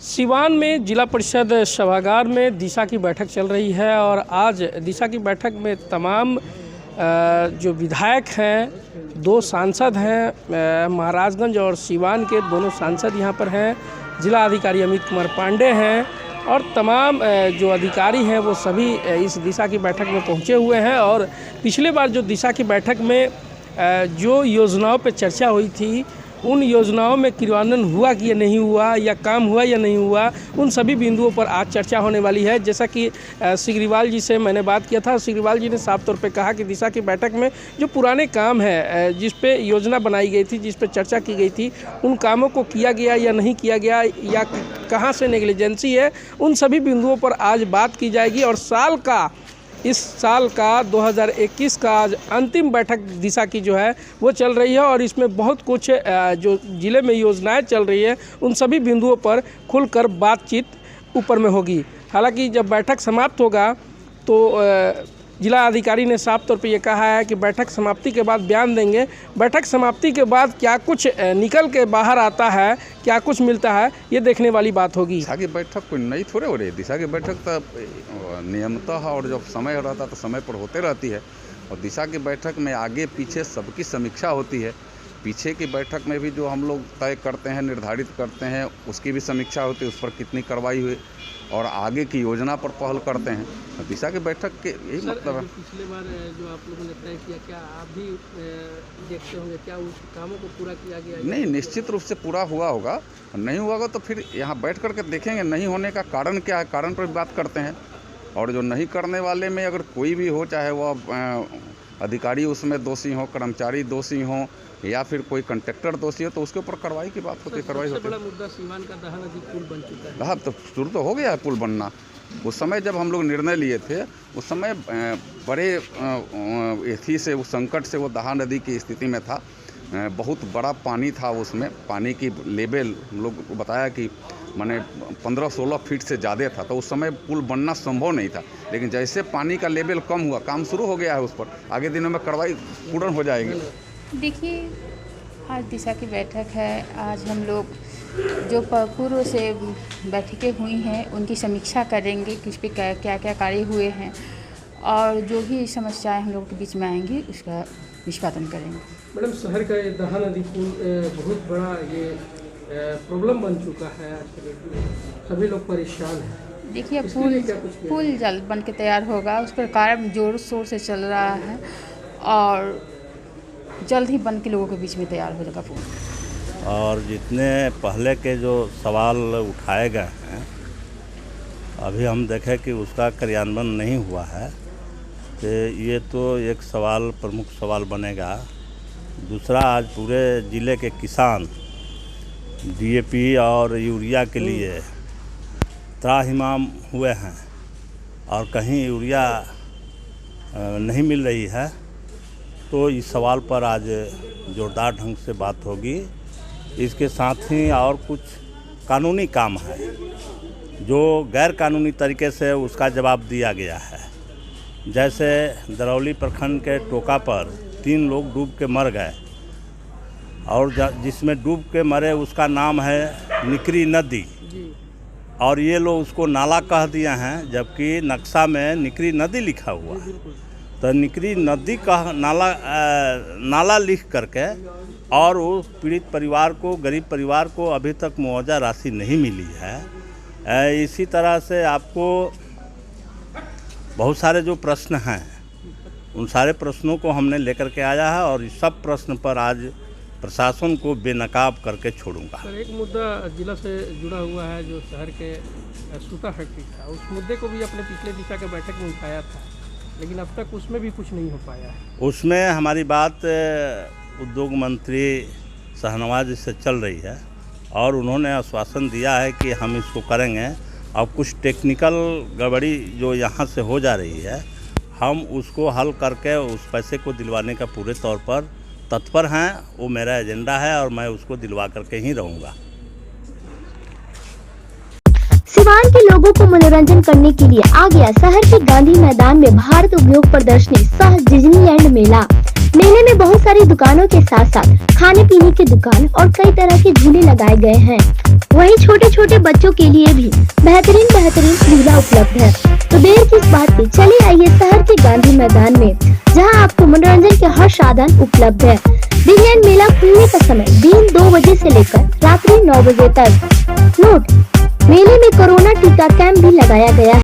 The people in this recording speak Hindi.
सिवान में जिला परिषद सभागार में दिशा की बैठक चल रही है और आज दिशा की बैठक में तमाम जो विधायक हैं, दो सांसद हैं, महाराजगंज और सिवान के दोनों सांसद यहां पर हैं, जिला अधिकारी अमित कुमार पांडे हैं और तमाम जो अधिकारी हैं वो सभी इस दिशा की बैठक में पहुंचे हुए हैं। और पिछले बार जो दिशा की बैठक में जो योजनाओं पर चर्चा हुई थी, उन योजनाओं में क्रियान्वयन हुआ कि या नहीं हुआ, या काम हुआ या नहीं हुआ, उन सभी बिंदुओं पर आज चर्चा होने वाली है। जैसा कि सिग्रीवाल जी से मैंने बात किया था, सिग्रीवाल जी ने साफ तौर पे कहा कि दिशा की बैठक में जो पुराने काम है, जिस पे योजना बनाई गई थी, जिस पे चर्चा की गई थी, उन कामों को किया गया या नहीं किया गया, या कहाँ से नेग्लिजेंसी है, उन सभी बिंदुओं पर आज बात की जाएगी। और इस साल का 2021 का आज अंतिम बैठक दिशा की जो है वो चल रही है और इसमें बहुत कुछ जो जिले में योजनाएं चल रही है उन सभी बिंदुओं पर खुलकर बातचीत ऊपर में होगी। हालांकि जब बैठक समाप्त होगा तो जिला अधिकारी ने साफ तौर पे ये कहा है कि बैठक समाप्ति के बाद बयान देंगे। बैठक समाप्ति के बाद क्या कुछ निकल के बाहर आता है, क्या कुछ मिलता है, ये देखने वाली बात होगी। दिशा की बैठक कोई नई थोड़े हो रही है। दिशा की बैठक तो नियमतः और जब समय रहता तो समय पर होते रहती है। और दिशा की बैठक में आगे पीछे सबकी समीक्षा होती है। पीछे की बैठक में भी जो हम लोग तय करते हैं, निर्धारित करते हैं, उसकी भी समीक्षा होती है, उस पर कितनी कार्रवाई हुई और आगे की योजना पर पहल करते हैं। दिशा की बैठक के यही मतलब है। पिछले बार जो आप लोगों ने तय किया, क्या आप भी देखते होंगे, क्या उस कामों को पूरा किया गया? नहीं, निश्चित रूप से पूरा हुआ होगा। नहीं हुआ होगा तो फिर यहाँ बैठ करके देखेंगे नहीं होने का कारण क्या है, कारण पर बात करते हैं। और जो नहीं करने वाले में अगर कोई भी हो, चाहे वह अधिकारी उसमें दोषी हो, कर्मचारी दोषी हो, या फिर कोई कंट्रैक्टर दोषी हो, तो उसके ऊपर कार्रवाई की बात होती है। कार्रवाई होती है। बड़ा मुद्दा सीवान का दहा नदी पुल बन चुका है। हाँ, तो शुरू तो हो गया है पुल बनना। उस समय जब हम लोग निर्णय लिए थे, उस समय बड़े एथी से, उस संकट से वो दहा नदी की स्थिति में था। बहुत बड़ा पानी था उसमें। पानी की लेवल हम लोग को बताया कि माने 15-16 फीट से ज़्यादा था, तो उस समय पुल बनना संभव नहीं था। लेकिन जैसे पानी का लेवल कम हुआ, काम शुरू हो गया है उस पर। आगे दिनों में कार्रवाई पूर्ण हो जाएगी। देखिए, आज दिशा की बैठक है। आज हम लोग जो पूर्व से बैठकें हुई हैं उनकी समीक्षा करेंगे कि उस पर क्या क्या कार्य हुए हैं और जो भी समस्याएं हम लोगों के बीच में आएंगी उसका निष्पादन करेंगे। मैडम, शहर का ये दहा नदी पुल बहुत बड़ा ये प्रॉब्लम बन चुका है, सभी लोग परेशान हैं। देखिए, पुल जल्द बन के तैयार होगा, उस पर कार्य जोर शोर से चल रहा है और जल्द ही बन के लोगों के बीच में तैयार हो जाएगा पुल। और जितने पहले के जो सवाल उठाए गए हैं, अभी हम देखें कि उसका क्रियान्वयन नहीं हुआ है, तो ये तो एक सवाल, प्रमुख सवाल बनेगा। दूसरा, आज पूरे ज़िले के किसान डीएपी और यूरिया के लिए त्राहिमाम हुए हैं और कहीं यूरिया नहीं मिल रही है। तो इस सवाल पर आज जोरदार ढंग से बात होगी। इसके साथ ही और कुछ कानूनी काम है जो गैर कानूनी तरीके से उसका जवाब दिया गया है। जैसे दरौली प्रखंड के टोका पर 3 लोग डूब के मर गए और जिसमें डूब के मरे उसका नाम है निकरी नदी, और ये लोग उसको नाला कह दिए हैं, जबकि नक्शा में निकरी नदी लिखा हुआ है। तो निकरी नदी का नाला लिख करके और उस पीड़ित परिवार को, गरीब परिवार को अभी तक मुआवजा राशि नहीं मिली है। इसी तरह से आपको बहुत सारे जो प्रश्न हैं, उन सारे प्रश्नों को हमने लेकर के आया है और इस सब प्रश्न पर आज प्रशासन को बेनकाब करके छोड़ूंगा। सर, एक मुद्दा जिला से जुड़ा हुआ है जो शहर के सूता फैक्ट्री था, उस मुद्दे को भी अपने पिछले दिशा के बैठक में उठाया था, लेकिन अब तक उसमें भी कुछ नहीं हो पाया है। उसमें हमारी बात उद्योग मंत्री शाहनवाज जी से चल रही है और उन्होंने आश्वासन दिया है कि हम इसको करेंगे। अब कुछ टेक्निकल गड़बड़ी जो यहाँ से हो जा रही है, हम उसको हल करके उस पैसे को दिलवाने का पूरे तौर पर तत्पर हैं। वो मेरा एजेंडा है और मैं उसको दिलवा करके ही रहूँगा। सिवान के लोगों को मनोरंजन करने के लिए आ गया शहर के गांधी मैदान में भारत उद्योग प्रदर्शनी सह डिज्नीलैंड मेला। मेले में बहुत सारी दुकानों के साथ साथ खाने पीने की दुकान और कई तरह के झूले लगाए गए हैं। वहीं छोटे छोटे बच्चों के लिए भी बेहतरीन सुविधा उपलब्ध है। तो देर किस बात की, चलिए आइए शहर के गांधी मैदान में, जहां आपको मनोरंजन के हर साधन उपलब्ध है। डिजनीलैंड मेला खुलने का समय दिन 2 बजे से लेकर रात्रि 9 बजे तक। नोट, मेले में कोरोना टीका कैंप भी लगाया गया है।